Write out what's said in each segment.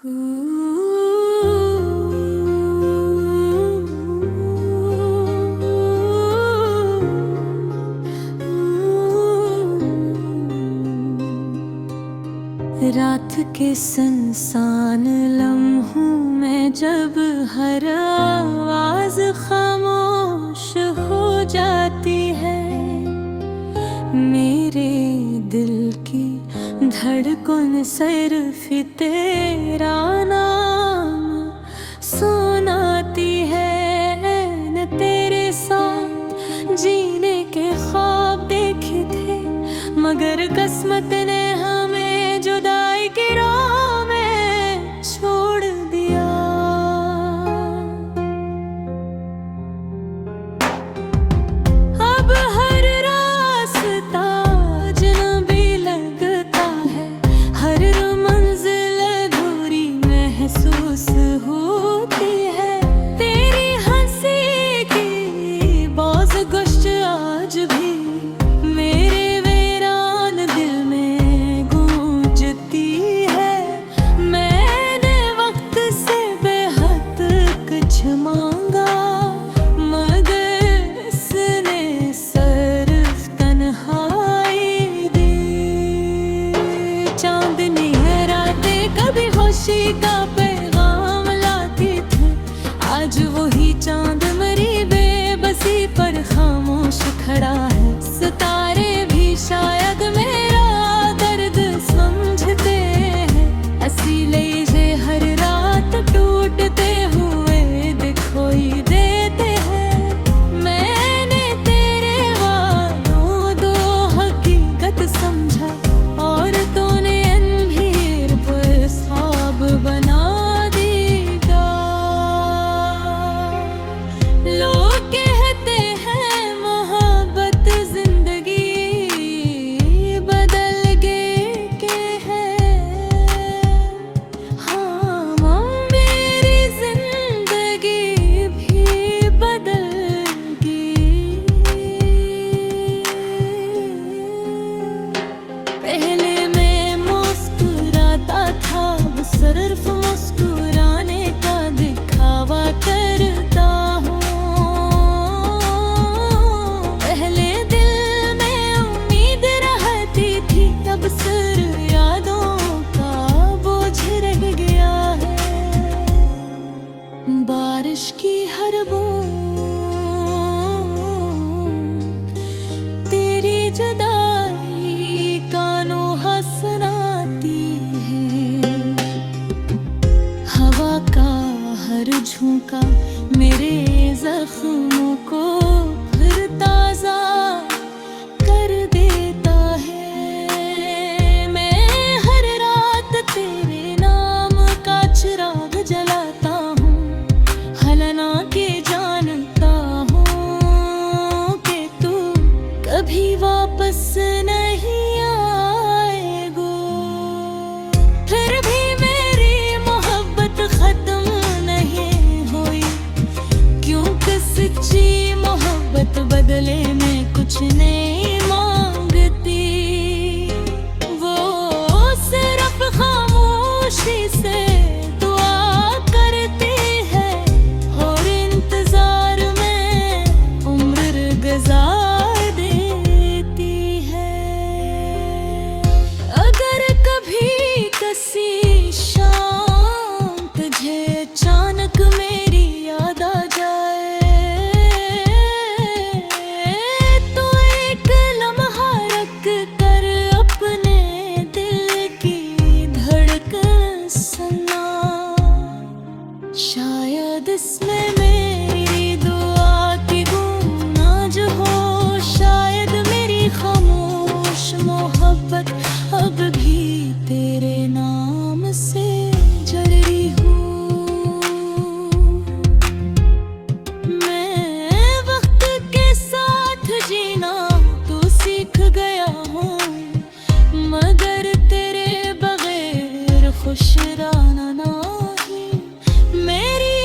रात के सुनसान लम्हों में जब हर आवाज खामोश हो जाती है, मेरे दिल की धड़कन सिर्फ तेरा नाम सुनाती है। न तेरे साथ जीने के ख्वाब देखे थे, मगर किस्मत ने हमें जुदाई की राह में छोड़ दिया। अब हर रास्ता अजनबी लगता है, हर मंजिल अधूरी महसूस होती है। तेरी हंसी की बौझ गुश्त आज भी मेरे वीरान दिल में गूंजती है। मैंने वक्त से बेहद कुछ मांगा, मगर इसने सिर्फ तन्हाई दी। चांदनी है रातें कभी खुशी का पैगाम लाती थी, आज वही चांद मेरी बेबसी पर खामोश खड़ा है। सितारे भी शायद मेरा दर्द समझते हैं, इसीलिए हर रात टूटते हुए दिखाई देते हैं। मैंने तेरे वालों दो हकीकत समझा, और तूने अंधेर पर ख्वाब बना दिया। लोग कहते हैं मोहब्बत जिंदगी बदल गए के है। हाँ, मेरी जिंदगी भी बदल गई। पहले मैं मुस्कुराता था, सिर्फ मुस्कुराने का दिखावा करता हूँ। पहले दिल में उम्मीद रहती थी, अब सिर्फ यादों का बोझ रह गया है। बारिश की हर बूंद तेरी जुदाई का नोहा सुनाती है। हवा का हर झोंका मेरे जख्मों को फिर ताजा कर देता है। मैं हर रात तेरे नाम का चिराग जलाता हूँ, हलना के जानता हूँ कि तू कभी वापस नहीं आएगा। फिर भी मेरी मोहब्बत खत्म नहीं हुई, क्योंकि सच्ची मोहब्बत बदले में कुछ नहीं मांगती। वो सिर्फ खामोशी से दुआ करती है, और इंतजार में उम्र गुजार देती है। अगर कभी किसी शाम तुझे अचानक मेरी याद आ जाए, तो एक लम्हा रख कर अपने दिल की धड़कन सुना। शायद इसमें मेरी दुआ की गूंज आज हो, शायद मेरी खामोश मोहब्बत अब भी तेरे नाम से जल रही हूँ। मैं वक्त के साथ जीना तो सीख गया हूँ, मगर तेरे बगैर खुश रहना नहीं। मेरी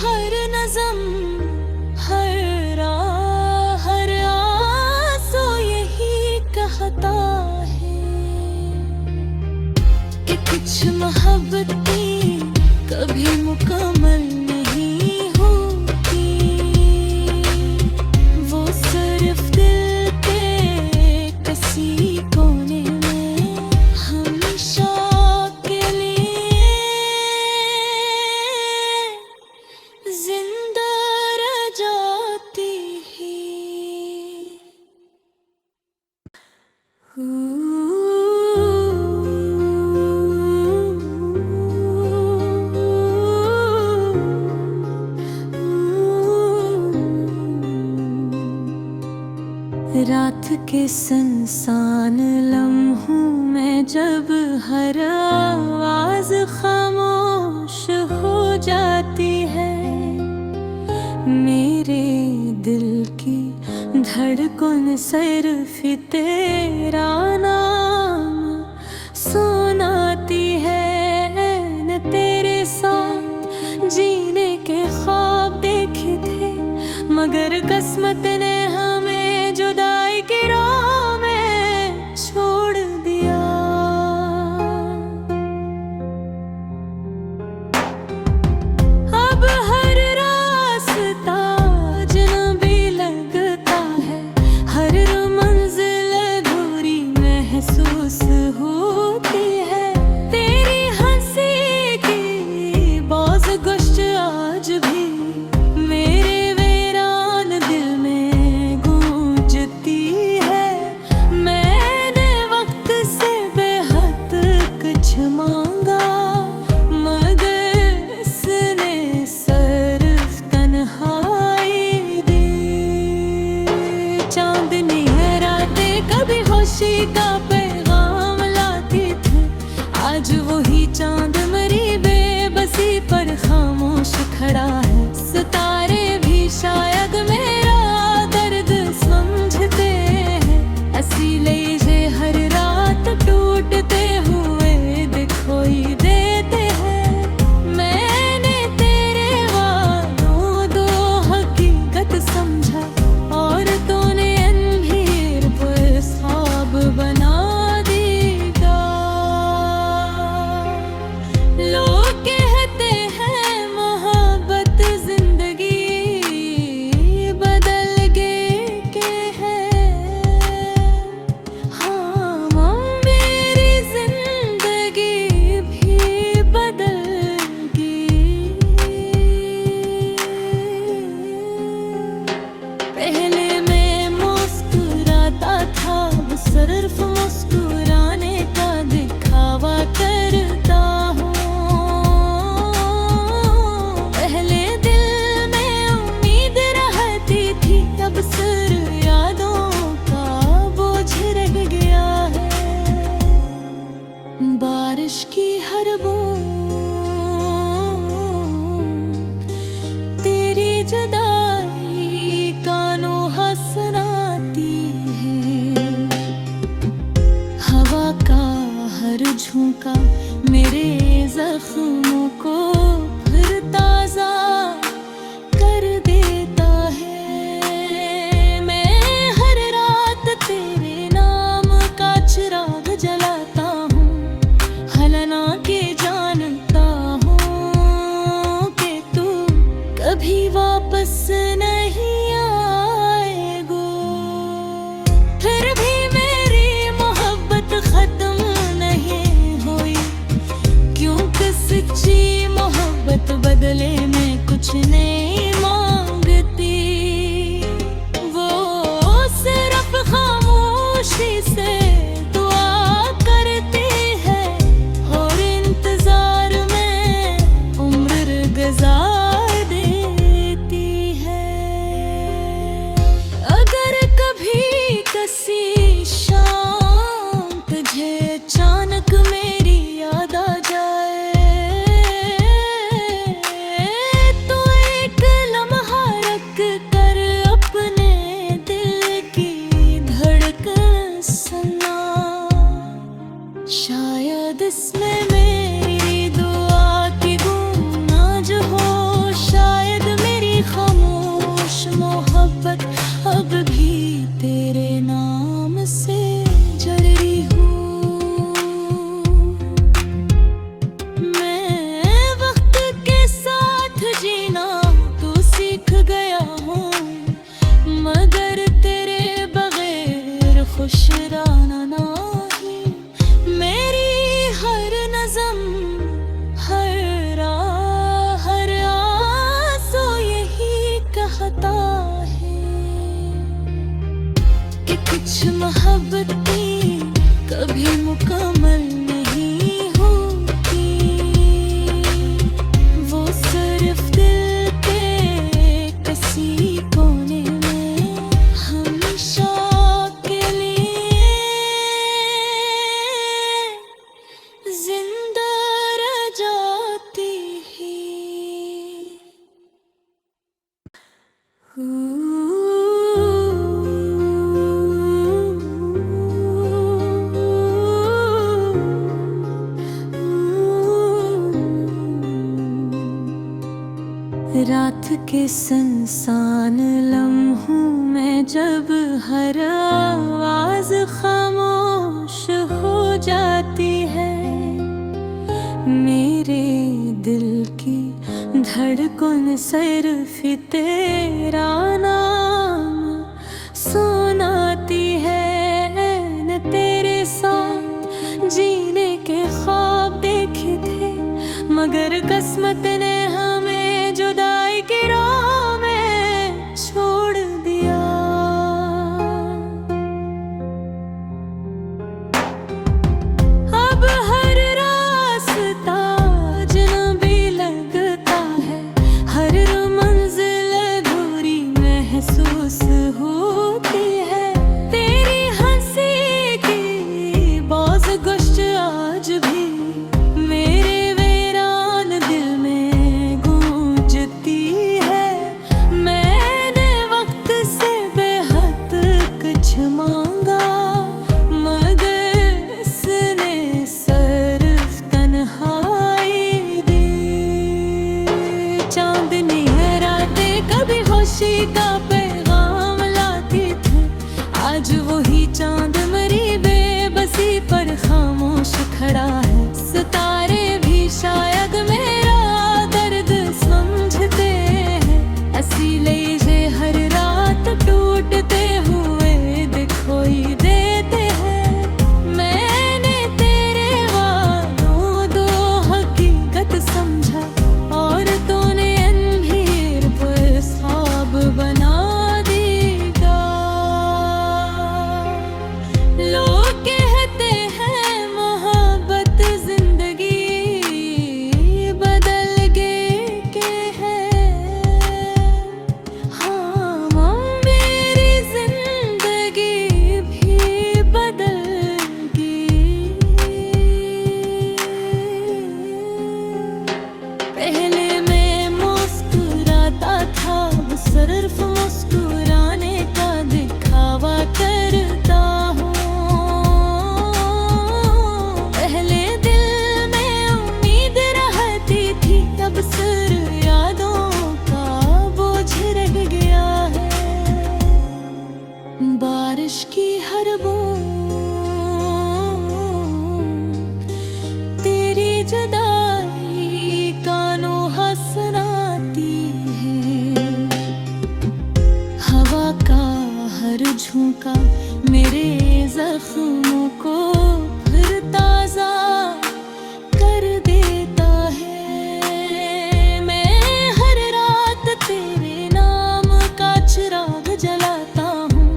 हर नज़म, हर राह, हर आंसू यही कहता है कि कुछ मोहब्बत कभी मुकम्मल नहीं होती, वो सिर्फ दिल के किसी कोने में हमेशा के लिए जिंदा रह जाती है। रात के सुनसान लम्हों में जब हर आवाज खामोश हो जाती है, मेरे दिल की धड़कन सिर्फ तेरा नाम सुनाती है। न तेरे साथ जीने के ख्वाब देखे थे, मगर किस्मत ने हमें जुदाई की राह में छोड़ दिया। अब हर रास्ता अजनबी लगता है, हर मंजिल अधूरी महसूस होती है। तेरी हंसी की बाज़ गुश्त आज भी मेरे वीरान दिल में गूंजती है। मैंने वक्त से बेहद कुछ मांगा, मगर इसने सिर्फ तन्हाई दी। चांदनी है रातें कभी खुशी का पैगाम लाती थी, आज वही चांद मरी बेबसी पर खामोश खड़ा है। सितारे भी शायद मेरा दर्द समझते हैं, इसीलिए हर रात टूटते हुए दिखाई देते हैं। मैंने तेरे वालों दो हकीकत समझा, और तूने अंधेर पर ख्वाब बना दिया। लोग कहते हैं मोहब्बत जिंदगी बदल गए के है। हाँ, मेरी जिंदगी भी बदल गई। पहले मैं मुस्कुराता था, सिर्फ मुस्कुराने का दिखावा करता हूँ। पहले दिल में उम्मीद रहती थी, अब सिर्फ यादों का बोझ रह गया है। बारिश की हर बूंद तेरी जुदाई का नोहा सुनाती है। हवा का हर झोंका मेरे जख्मों को फिर ताजा कर देता है। मैं हर रात तेरे नाम का चिराग जलाता हूँ, हलना के जानता हूँ कि तू कभी वापस नहीं आएगा। फिर भी मेरी मोहब्बत खत्म नहीं हुई, क्योंकि सच्ची मोहब्बत बदले में कुछ नहीं मांगती। वो सिर्फ खामोशी से दुआ करती है, और इंतजार में उम्र गुजार देती है। रात के सुनसान लम्हों में जब हर आवाज खामोश हो जाती है, मेरे दिल की धड़कन सिर्फ तेरा नाम सुनाती है। न तेरे साथ जीने के ख्वाब देखे थे, मगर किस्मत ने हमें जुदाई की राह में छोड़ दिया। अब हर रास्ता अजनबी लगता है, हर मंजिल अधूरी महसूस होती है। तेरी हंसी की बाज़ गुश्त आज भी मेरे वीरान दिल में गूंजती है। मैंने वक्त से बेहद कुछ मांगा, मगर इसने सिर्फ तन्हाई दी। चांदनी है रातें कभी खुशी का पैगाम लाती थी, आज वही चांद मरी बेबसी पर खामोश खड़ा है। सितारे भी शायद मेरा दर्द समझते हैं, इसीलिए हर रात टूटते हुए दिखाई देते हैं। मैंने तेरे वादों दो हकीकत समझा, और तूने अंधेर पर ख्वाब बना दिया। लोग कहते हैं मोहब्बत जिंदगी बदल गए के है। हाँ, मेरी जिंदगी भी बदल गई। पहले मैं मुस्कुराता था, सिर्फ मुस्कुराने का दिखावा करता हूँ। पहले दिल में उम्मीद रहती थी, अब सिर यादों का बोझ रह गया है। बारिश की हर बूंद तेरी जुदाई का नोहा सुनाती है। हवा का हर झोंका मेरे जख्मों को फिर ताजा कर देता है। मैं हर रात तेरे नाम का चिराग जलाता हूँ,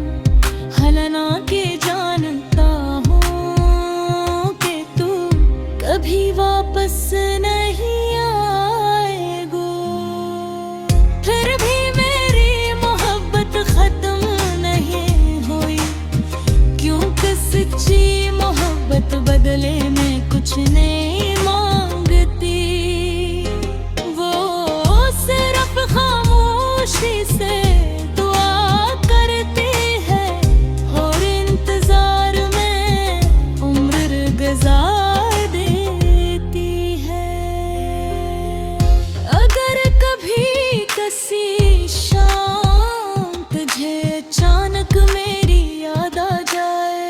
हलना के जानता हूँ कि तू कभी वापस नहीं आएगा। फिर भी मेरी मोहब्बत खत्म नहीं हुई, क्योंकि सच्ची मोहब्बत बदले में कुछ नहीं मांगती। वो सिर्फ खामोशी से दुआ करती है, और इंतजार में उम्र गुजार देती है। अगर कभी किसी शाम तुझे अचानक मेरी याद आ जाए,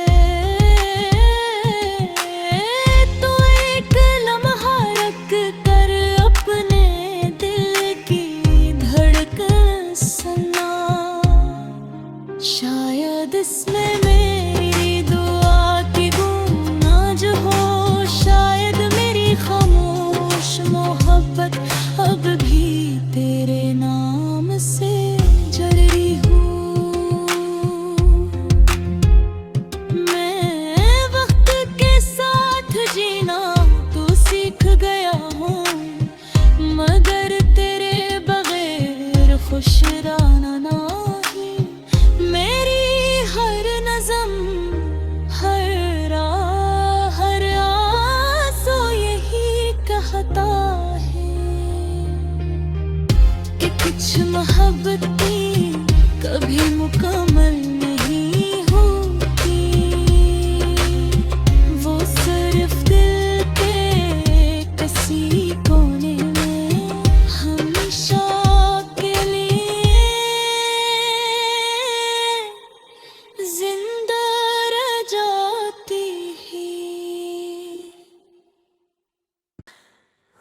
तो एक लम्हा रख कर अपने दिल की धड़कन सुना। शायद इसमें मेरी दुआ की गूंज आज हो, शायद मेरी खामोश मोहब्बत अब भी तेरे नाम से जल रही हूँ। मैं वक्त के साथ जीना तो सीख गया हूँ, मगर तेरे बगैर खुश रहना नहीं। मेरी हर नज़म, हर राह, हर आंसू यही कहता है कि कुछ मोहब्बतें कभी मुकम्मल नहीं होती। वो सिर्फ दिल के किसी कोने में हमेशा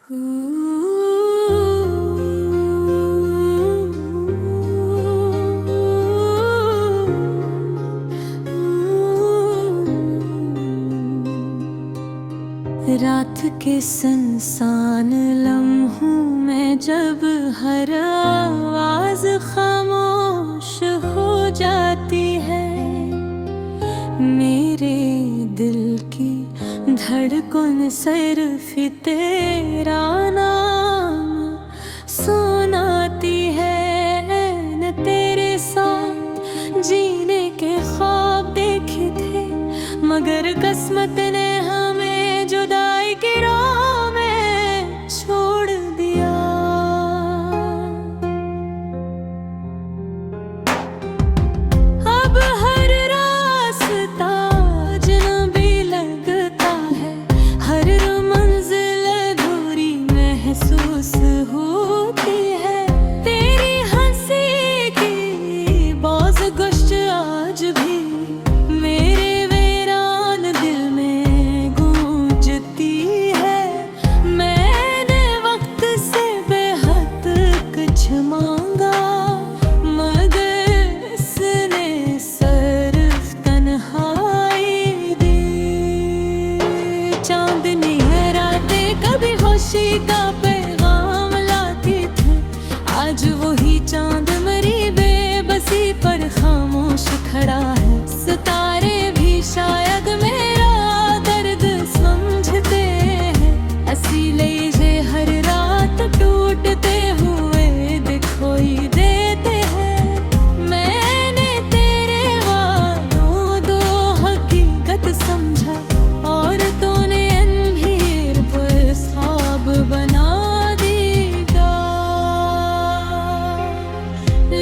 रात के सुनसान लम्हों में जब हर आवाज खामोश हो जाती है, मेरे दिल की धड़कन सिर्फ तेरा नाम सुनाती है। न तेरे साथ जीने के ख्वाब देखे थे, मगर किस्मत ने हमें जुदाई की राह में छोड़ दिया। अब हर रास्ता अजनबी लगता है, हर मंजिल अधूरी महसूस होती है। तेरी हंसी की बाज़ गुश्त आज भी मेरे वीरान दिल में गूंजती है। मैंने वक्त से बेहद कुछ मांगा, मगर इसने सिर्फ तन्हाई दी। चांदनी है रातें कभी खुशी का पैगाम लाती थी, आज वही चांद मेरी बेबसी पर खामोश खड़ा है। सितारे भी शायद मेरा दर्द समझते हैं, इसीलिए हर रात टूटते हुए दिखाई देते हैं। मैंने तेरे वालों दो हकीकत समझा, और तूने अंधेर पर ख्वाब बना दिया।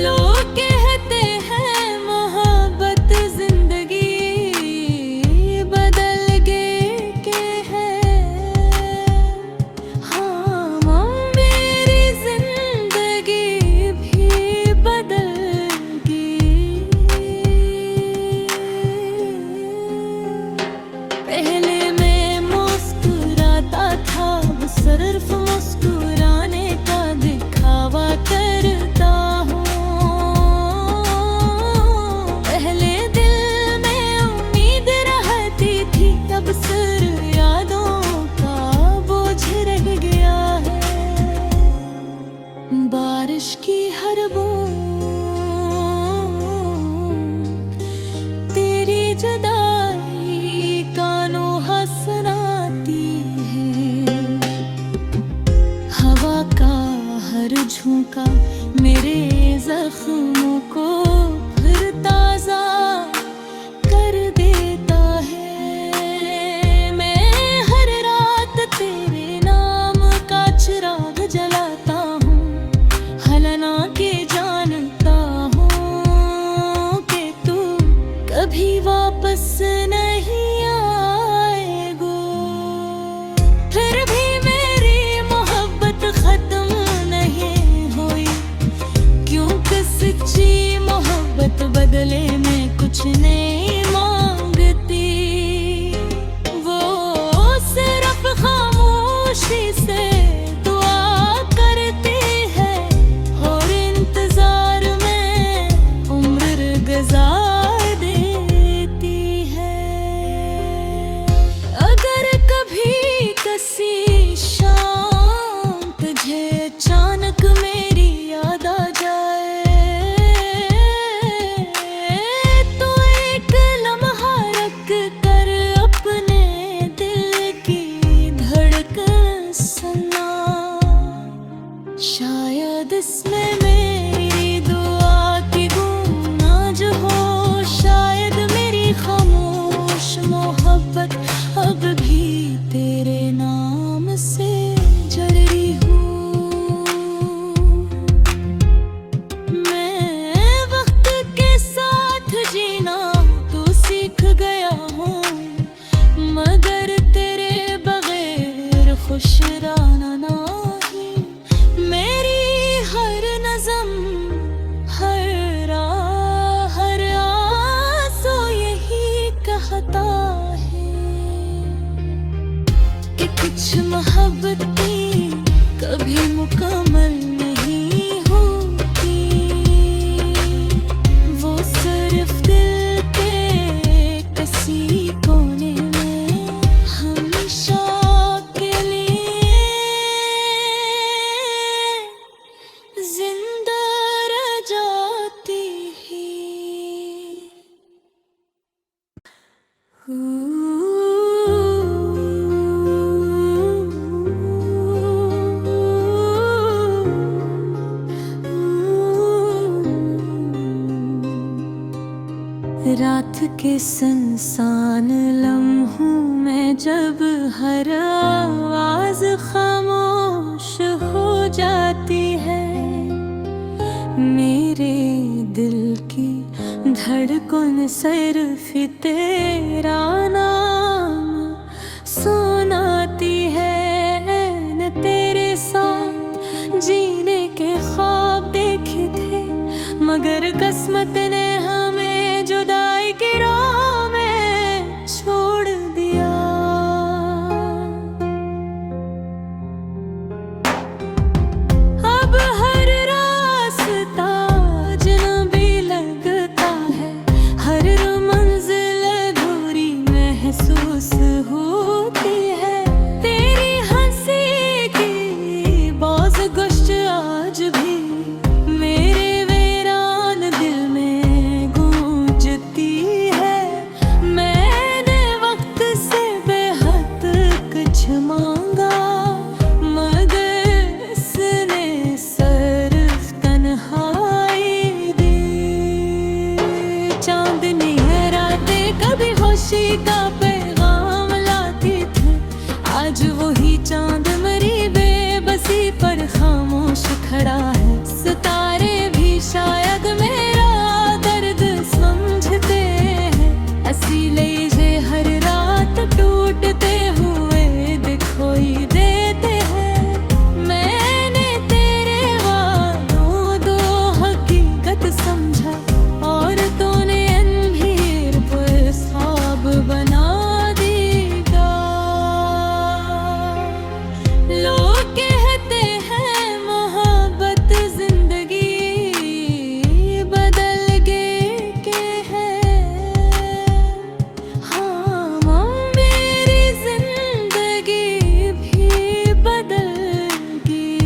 लोग कहते हैं मोहब्बत जिंदगी बदल गए के है। हाँ, मेरी जिंदगी भी बदल गई। पहले मैं मुस्कुराता था, सिर्फ मुस्कुराने का दिखावा करता हूँ। पहले दिल में उम्मीद रहती थी, अब सिर्फ यादों का बोझ रह गया है। बारिश की हर बूंद तेरी जुदाई का नोहा सुनाती है। हवा का हर झोंका मेरे जख्मों को फिर ताजा कर देता है। मैं हर रात तेरे नाम का चिराग जलाता हूँ, हलना के जानता हूँ कि तू कभी वापस नहीं आएगा। फिर भी मेरी मोहब्बत खत्म नहीं हुई, क्योंकि सच्ची मोहब्बत बदले में कुछ नहीं मांगती। वो सिर्फ खामोशी से दुआ करती है, और इंतजार में उम्र गुजार देती है। अगर कभी किसी शाम तुझे अचानक मेरी याद आ जाए, तो एक लम्हा रख कर अपने दिल की धड़कन सुना। शायद इसमें मेरी दुआ की गूंज आज हो, शायद मेरी खामोश मोहब्बत अब भी तेरे नाम से जल रही हूँ। मैं वक्त के साथ जीना तो सीख गया हूँ, मगर तेरे बगैर खुश रहना नहीं। मेरी हर नज़म किस इंसान लम्हों में जब हर आवाज खामोश हो जाती है, मेरे दिल की धड़कन सिर्फ तेरा नाम सुनाती है। न तेरे साथ जीने के ख्वाब देखे थे, मगर किस्मत ने हमें जुदाई की राह में छोड़ दिया। अब हर रास्ता अजनबी लगता है, हर मंजिल अधूरी महसूस होती है। तेरी हंसी की बाज़ गुश्त आज भी मेरे वीरान दिल में गूंजती है। मैंने वक्त से बेहद कुछ मांगा, मगर इसने सिर्फ तन्हाई दी। चांदनी है रातें कभी खुशी का पैगाम लाती थी, आज वही चांद मेरी बेबसी पर खामोश खड़ा है। सितारे भी शायद मेरा दर्द समझते हैं, इसीलिए हर रात टूटते हुए दिखाई देते हैं। मैंने तेरे वालों दो हकीकत समझा, और तूने अंधेर पर ख्वाब बना दिया। लोग कहते हैं मोहब्बत जिंदगी बदल गए के है। हाँ, मेरी जिंदगी भी बदल गई।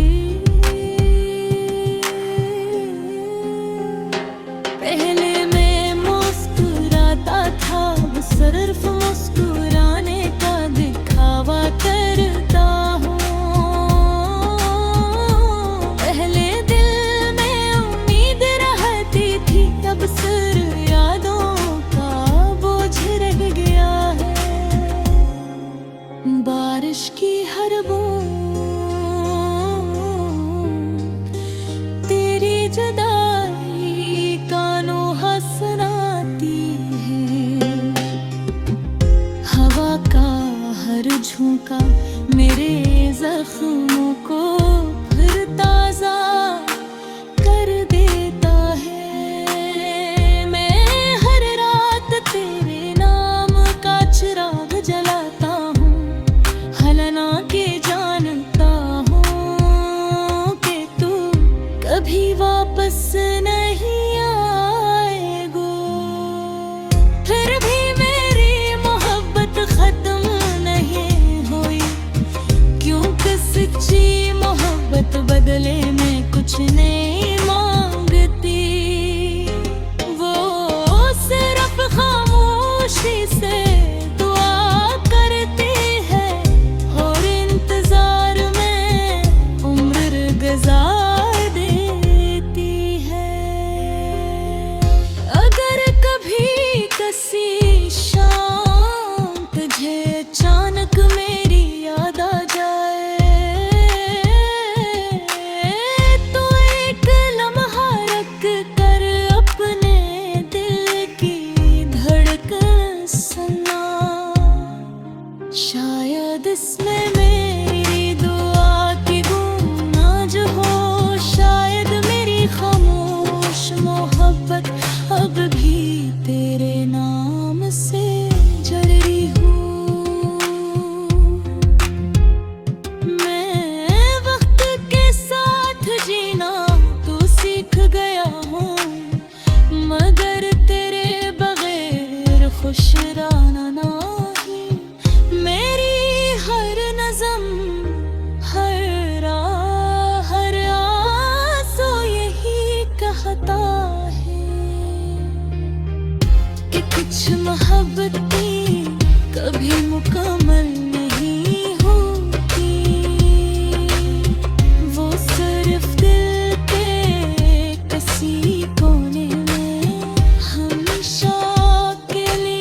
पहले मैं मुस्कुराता था, सिर्फ मुस्कुराने का दिखावा करता हूँ। पहले दिल में उम्मीद रहती थी, अब सिर्फ यादों का बोझ रह गया है। बारिश की हर बूंद तेरी जुदाई का नोहा सुनाती है। हवा का हर झोंका मेरे जख्मों को फिर ताजा कर देता है। मैं हर रात तेरे नाम का चिराग जलाता हूँ, हालांकि जानता हूँ कि तू कभी वापस नहीं आएगा। फिर भी मेरी मोहब्बत खत्म नहीं हुई, क्योंकि सच्ची मोहब्बत बदले में कुछ नहीं मांगती। वो सिर्फ खामोशी से दुआ करती है, और इंतजार में उम्र गुजार देती है। अगर कभी किसी शाम तुझे अचानक मेरी याद आ जाए, तो एक लम्हा रख कर अपने दिल की धड़कन सुना। शायद इसमें मेरी दुआ की गूंज आज हो, शायद मेरी खामोश मोहब्बत अब भी तेरे नाम से जल रही हूँ। मैं वक्त के साथ जीना तो सीख गया हूँ, मगर तेरे बगैर खुश रहना नहीं। मेरी हर नज़म, हर राह, हर आंसू यही कहता है कि कुछ मोहब्बतें कभी मुकम्मल नहीं होती। वो सिर्फ दिल के किसी कोने में हमेशा के लिए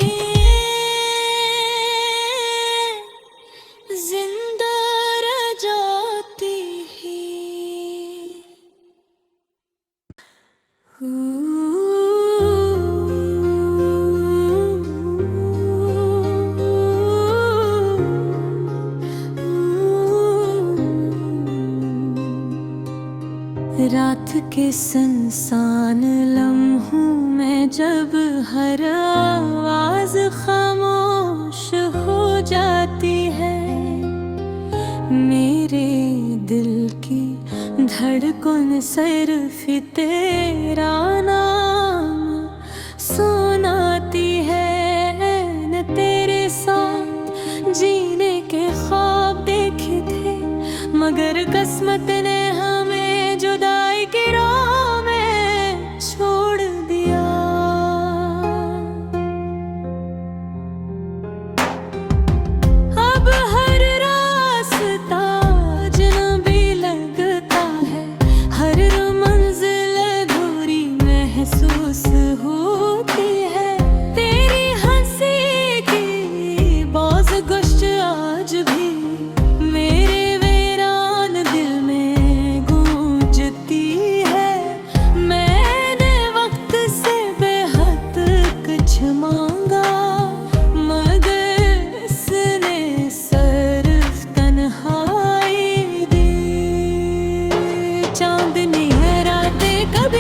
रात के सुनसान लम्हों में जब हर आवाज खामोश हो जाती है, मेरे दिल की धड़कन सिर्फ तेरा नाम सुनाती है। न तेरे साथ जीने के ख्वाब देखे थे, मगर किस्मत ने हमें जुदाई की राह में छोड़ दिया। अब हर रास्ता अजनबी लगता है, हर मंजिल अधूरी महसूस होती है। तेरी हंसी की बौझ गुश्त आज भी मेरे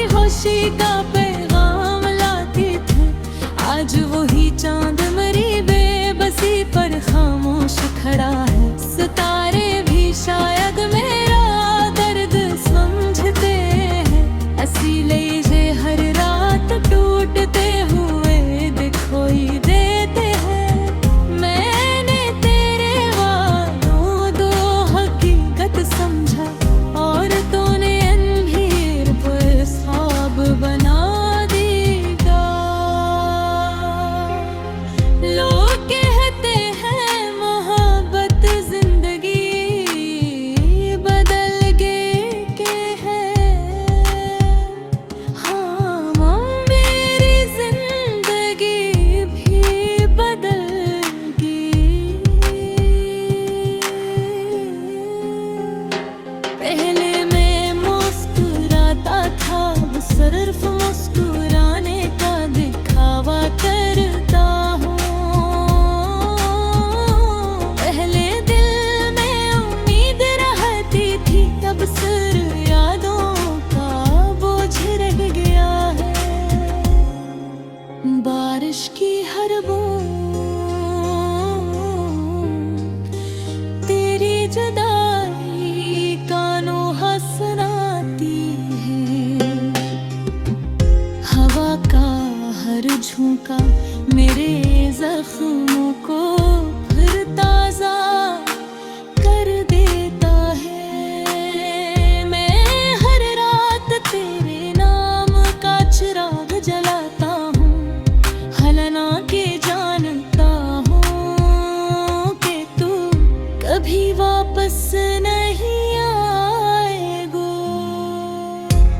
खुशी का पैगाम लाती थी, आज वही चांद मरी बेबसी पर खामोश खड़ा है। सितारे भी शायद मेरा दर्द समझते हैं, इसीलिए हर रात टूटते हुए दिखाई देते हैं। मैंने तेरे वालों दो हकीकत समझा, और तूने अंधेर पर ख्वाब बना देगा। लोग कहते हैं मोहब्बत जिंदगी बदल गए के है। हाँ, मेरी जिंदगी भी बदल गई। पहले मैं मुस्कुराता था, सिर्फ मुस्कुराने का दिखावा करता हूँ। पहले दिल में उम्मीद रहती थी, अब सिर्फ यादों का बोझ रह गया है। बारिश की हर बूंद तेरी जुदाई का नोहा सुनाती है। हवा का हर झोंका मेरे जख्मों को फिर ताजा कर देता है। मैं हर रात तेरे नाम का चिराग जलाता हूँ, हलना के जानता हूँ कि तू कभी वापस नहीं आएगा।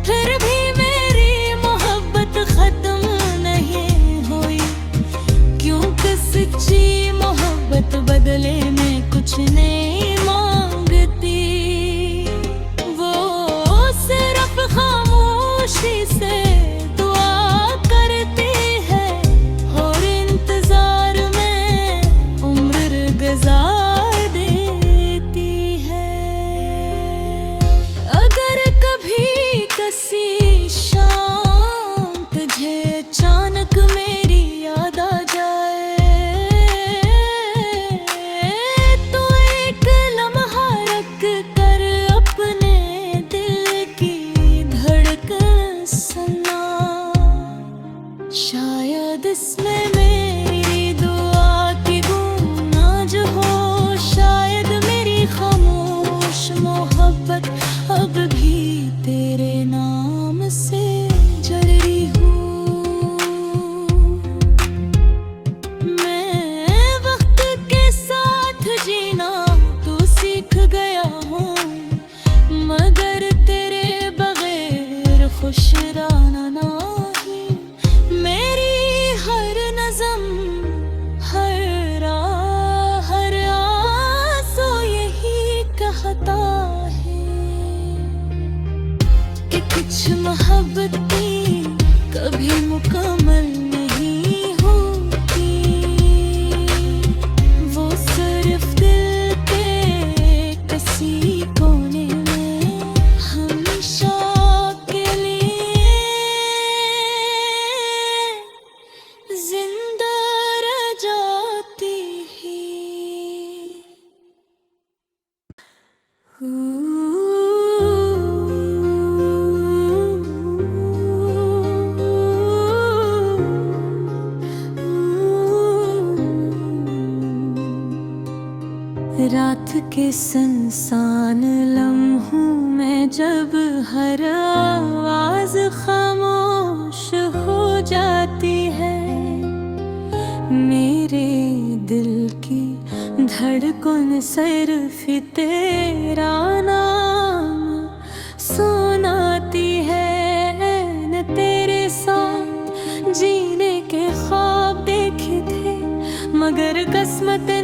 फिर भी मेरी मोहब्बत खत्म नहीं हुई, क्योंकि सच्ची मोहब्बत बदले में कुछ नहीं मांगती। वो सिर्फ खामोशी से दुआ करती है, और इंतजार में उम्र गुजार देती है। अगर कभी किसी शाम तुझे अचानक मेरी याद आ जाए, तो एक लम्हा रख कर अपने दिल की धड़कन सुना। शायद इसमें मेरी दुआ की गूंज आज हो, शायद मेरी खामोश मोहब्बत अब भी तेरे नाम से जल रही हूँ। मैं वक्त के साथ जीना तो सीख गया हूँ, मगर तेरे बगैर खुश रहना नहीं। मेरी हर नज़म, हर राह, हर आंसू यही कहता है कि कुछ मोहब्बतें कभी मुकम्मल नहीं होती। वो सिर्फ दिल के किसी कोने में हमेशा इंसान लम्हों में जब हर आवाज खामोश हो जाती है, मेरे दिल की धड़कन सिर्फ तेरा नाम सुनाती है। न तेरे साथ जीने के ख्वाब देखे थे, मगर किस्मत